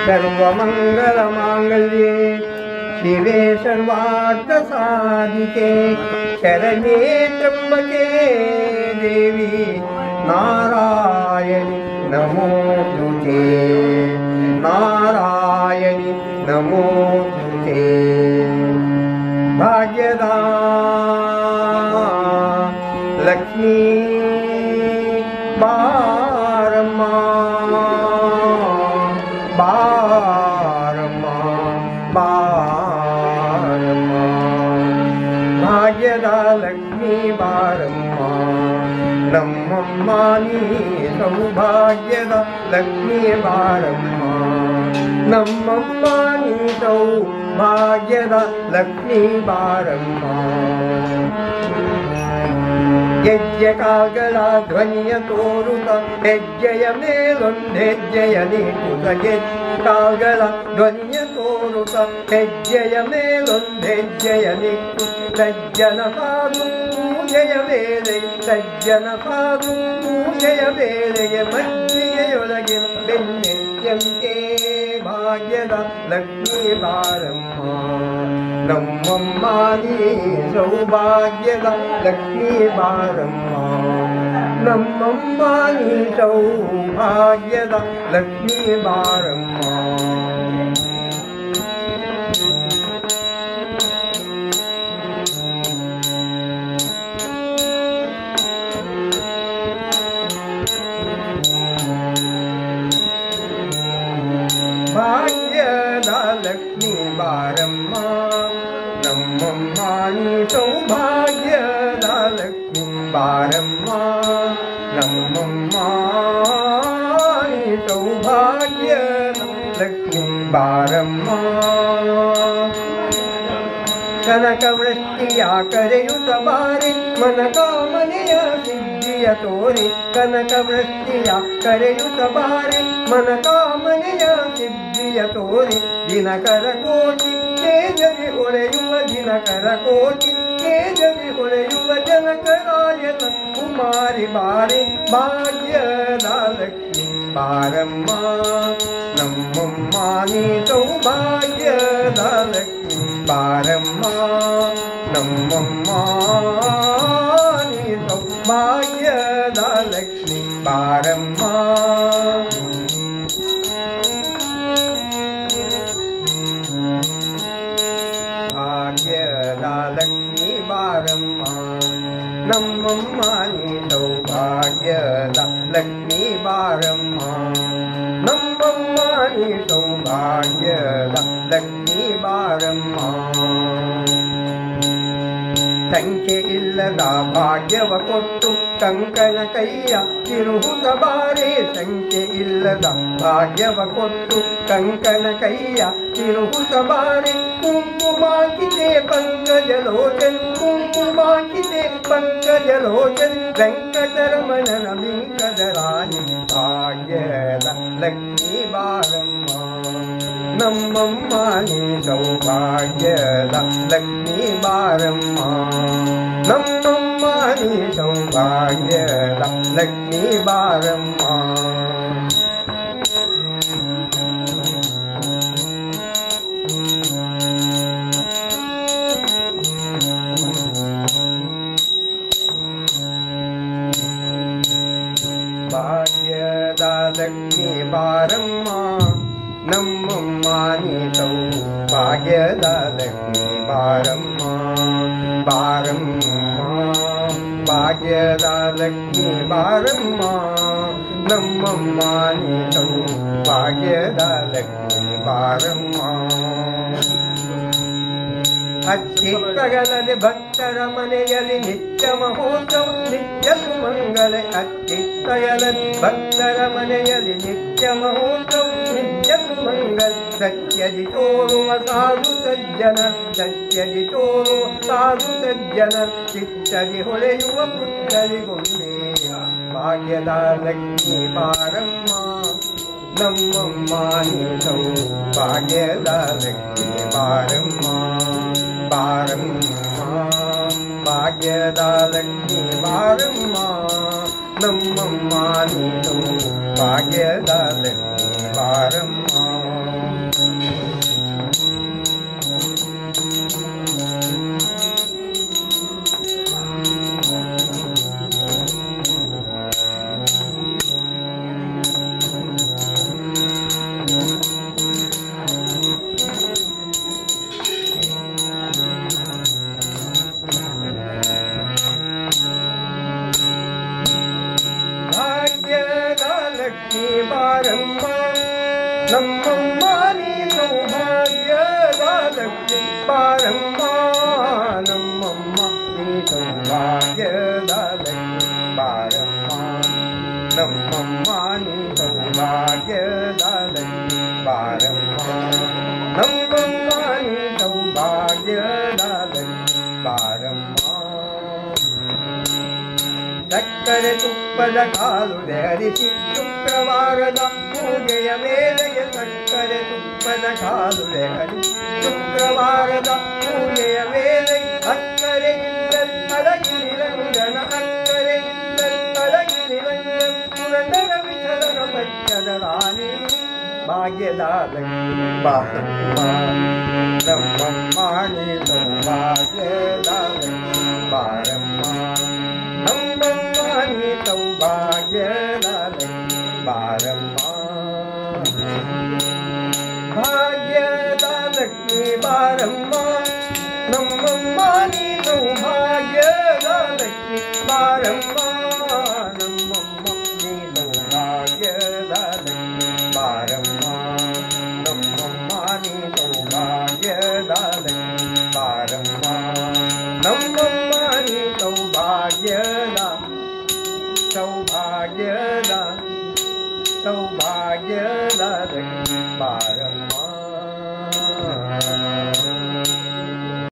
सर्वमङ्गलमाङ्गल्ये शिवे सर्वार्थसाधिके शरण्ये त्र्यम्बके देवी नारायणि नमोस्तुते नारायणि नमोस्तुते भाग्यदा लक्ष्मी बारम्मा बारम्मा बारम्मा भाग्यदा लक्ष्मी बारम्मा नಮ್ಮಮ್ಮ ನೀ ಸೌಭಾಗ್ಯದ ಲಕ್ಷ್ಮೀ ಬಾರಮ್ಮ ನಮ್ಮಮ್ಮ ನೀ ಸೌಭಾಗ್ಯದ ಲಕ್ಷ್ಮೀ ಬಾರಮ್ಮ ಹೆಜ್ಜೆ ಕಾಲ್ಗಳ ಧ್ವನಿಯ ತೋರುತ್ತ ಹೆಜ್ಜೆಯ ಮೇಲೊಂದೆಜ್ಜೆಯ ನೀಡುತ್ತ ಕಾಲ್ಗಳ ಧ್ವನಿಯ ತೋರುತ್ತ ಹೆಜ್ಜೆಯ ಮೇಲೊಂದೆಜ್ಜೆಯ ನೀಡು ಸಜ್ಜನ ಸಾಧು ಪೂಜೆಯ ವೇಳೆಗೆ ಸಜ್ಜನ ಸಾಧು ಪೂಜೆಯ ವೇಳೆಗೆ ಮಜ್ಜಿಗೆಯೊಳಗಿನ ಬೆಣ್ಣೆಯಂತೆ ಭಾಗ್ಯದ ಲಕ್ಷ್ಮೀ ಬಾರಮ್ಮ ನಮ್ಮಮ್ಮ ನೀ ಸೌಭಾಗ್ಯದ ಲಕ್ಷ್ಮೀ ಬಾರಮ್ಮ ನಮ್ಮಮ್ಮ ನೀ ಸೌಭಾಗ್ಯದ ಲಕ್ಷ್ಮೀ ಬಾರಮ್ಮ ಭಾಗ್ಯದ ಲಕ್ಷ್ಮೀ ಬಾರಮ್ಮ ನಮ್ಮಮ್ಮ ನೀ ಸೌಭಾಗ್ಯದ ಲಕ್ಷ್ಮೀ ಬಾರಮ್ಮ ನಮ್ಮಮ್ಮ ನೀ ಸೌಭಾಗ್ಯದ ಲಕ್ಷ್ಮೀ ಬಾರಮ್ಮ ಕನಕವೃಷ್ಟಿಯ ಕರೆಯುತ್ತ ಬಾರಿ ಮನಕಾಮನೆಯ ಸಿದ್ಧಿಯ ತೋರಿ ಕನಕವೃಷ್ಟಿಯ ಕರೆಯುತ್ತ ಬಾರಿ ಮನಕಾಮನೆಯ ಸಿದ್ಧಿಯ ತೋರಿ ದಿನಕರ ಕೋಟಿ ತೇಜವಿ ಹೊಳೆಯುವ ದಿನಕರ ಕೋಟಿ ತೇಜವಿ ಹೊಳೆಯುವ ಜನಕರಾಯತ ಕುಮಾರಿ ಬಾರಿ ಭಾಗ್ಯದ ಲಕ್ಷ್ಮೀ ಬಾರಮ್ಮ ನಮ್ಮಮ್ಮ ನೀ ಸೌಭಾಗ್ಯದ ಲಕ್ಷ್ಮೀ ಬಾರಮ್ಮ ನಮ್ಮಮ್ಮ ನೀ ಸೌಭಾಗ್ಯದ ಲಕ್ಷ್ಮೀ ಬಾರಮ್ಮ ಭಾಗ್ಯದ ಲಕ್ಷ್ಮೀ ಬಾರಮ್ಮ ನಮ್ಮಮ್ಮ ನೀ ಸೌಭಾಗ್ಯದ ಲಕ್ಷ್ಮೀ ಬಾರಮ್ಮ ನಮ್ಮಮ್ಮ ನೀ ಸೌಭಾಗ್ಯದ ಲಕ್ಷ್ಮೀ ಬಾರಮ್ಮ ಸಂಖ್ಯೆ ಇಲ್ಲದ ಭಾಗ್ಯವ ಕೊಟ್ಟು ಕಂಕನ ಕೈಯ ತಿರುಹುತ್ತ ಬಾರಿ ಸಂಖ್ಯೆ ಇಲ್ಲದ ಭಾಗ್ಯವ ಕೊಟ್ಟು ಕಂಕನ ಕೈಯ ತಿರುಹುತ್ತ ಬಾರಿ ಕುಂಕುಮಾಕಿದೆ ಪಂಕಜಲೋಚನ್ ಕುಂಕುಮಾಕಿದೆ ಪಂಕಜಲೋಚನ್ ವೆಂಕಟರಮಣನ ಬಿಂಕದ ರಾಣಿ ಭಾಗ್ಯದ ಲಕ್ಷ್ಮೀ ಬಾರಮ್ಮ ನಮ್ಮಮ್ಮ ನೀ ಸೌಭಾಗ್ಯದ ಲಕ್ಷ್ಮೀ ಬಾರಮ್ಮ ನಮ್ಮಮ್ಮ ನೀ ಸೌಭಾಗ್ಯದ ಲಕ್ಷ್ಮೀ ಬಾರಮ್ಮ ಭಾಗ್ಯದ ಲಕ್ಷ್ಮೀ ಬಾರಮ್ಮ ನಮ್ಮಮ್ಮ ನೀ ಸೌಭಾಗ್ಯದ ಲಕ್ಷ್ಮೀ ಬಾರಮ್ಮ ಬಾರಮ್ಮ ಭಾಗ್ಯದ ಲಕ್ಷ್ಮೀ ಬಾರಮ್ಮ ನಮ್ಮಮ್ಮ ನೀ ಸೌಭಾಗ್ಯದ ಲಕ್ಷ್ಮೀ ಬಾರಮ್ಮ ಅಚ್ಚಿತ್ತಗಲದೆ ಭಕ್ತರ ಮನೆಯಲ್ಲಿ ನಿತ್ಯ ಮಹೋತ್ಸವ ನಿತ್ಯ ಸುಮಂಗಲ ಅಚ್ಚಿತ್ತಗಲದೆ ಭಕ್ತರ ಮನೆಯಲ್ಲಿ ನಿತ್ಯ ಮಹೋತ್ಸವ ನಿತ್ಯ ಸುಮಂಗಲ ಸತ್ಯದಿ ತೋರುವ ಸಾಧು ಸಜ್ಜನ ಸತ್ಯದಿ ತೋರುವ ಸಾಧು ಸಜ್ಜನ ಚಿತ್ತದಿ ಹೊಳೆಯುವ ಪುತ್ತರಿಗೊಂಡೆ ಭಾಗ್ಯದ ಲಕ್ಷ್ಮೀ ಬಾರಮ್ಮ ನಮ್ಮಮ್ಮ ನೀ ಸೌಭಾಗ್ಯದ ಲಕ್ಷ್ಮೀ ಬಾರಮ್ಮ ಬಾರಮ್ಮ ಭಾಗ್ಯದ ಲಕ್ಷ್ಮೀ ಬಾರಮ್ಮ ನಮ್ಮಮ್ಮ ನೀ ಸೌಭಾಗ್ಯದ ಲಕ್ಷ್ಮೀ ಬಾರಮ್ಮ ಲಕ್ಷ್ಮೀ ಬಾರಮ್ಮ ನಮ್ಮಮ್ಮ ನೀ ಸೌಭಾಗ್ಯದ ಲಕ್ಷ್ಮೀ ಬಾರಮ್ಮ ನಮ್ಮಮ್ಮ ನೀ ಸೌಭಾಗ್ಯದ ಲಕ್ಷ್ಮೀ ಬಾರಮ್ಮ ನಮ್ಮಮ್ಮ ನೀ ಸೌಭಾಗ್ಯದ ಲಕ್ಷ್ಮೀ ಬಾರಮ್ಮ ನಮ್ಮಮ್ಮ ನೀ ಸೌಭಾಗ್ಯದ ಲಕ್ಷ್ಮೀ ಬಾರಮ್ಮ ಸಕ್ಕರೆ ತುಪ್ಪದ ಕಾಲು ಧರಿಸಿ ಶುಕ್ರವಾರದ ಪೂಜೆಯ ವೇಳೆಗೆ ಸಕ್ಕರೆ ತುಪ್ಪದ ಕಾಲು ಧರಿಸಿ ಶುಕ್ರವಾರದ ಪೂಜೆಯ ವೇಳೆ ಅಕ್ಕರೆಯಿಂದ ಅಳಗಿರಿ ರಂಗನ ಅಕ್ಕರೆಯಿಂದ ಅಳಗಿರಿ ರಂಗನ ಪುರಂದರ ವಿಠಲನ ಪಚ್ಚದ ರಾಣಿ ಭಾಗ್ಯದ ಲಕ್ಷ್ಮೀ ಬಾರಮ್ಮ ನಮ್ಮಮ್ಮ ನೀ ಸೌಭಾಗ್ಯದ ಲಕ್ಷ್ಮೀ ಬಾರಮ್ಮ ನಮ್ಮಮ್ಮ ನೀ ಸೌಭಾಗ್ಯದ ಲಕ್ಷ್ಮೀ ಬಾರಮ್ಮ ಭಾಗ್ಯದ ಲಕ್ಷ್ಮೀ ಬಾರಮ್ಮ ನಮ್ಮಮ್ಮ ನೀ ಸೌಭಾಗ್ಯದ ಲಕ್ಷ್ಮೀ ಬಾರಮ್ಮ ನಮ್ಮಮ್ಮ ನೀ ಸೌಭಾಗ್ಯದ ಲಕ್ಷ್ಮೀ ಬಾರಮ್ಮ ನಮ್ಮಮ್ಮ ನೀ ಸೌಭಾಗ್ಯದ ಲಕ್ಷ್ಮೀ ಬಾರಮ್ಮ ನಮ್ಮಮ್ಮ ನೀ ಸೌಭಾಗ್ಯದ ಸೌಭಾಗ್ಯದ ಲಕ್ಷ್ಮೀ ಬಾರಮ್ಮ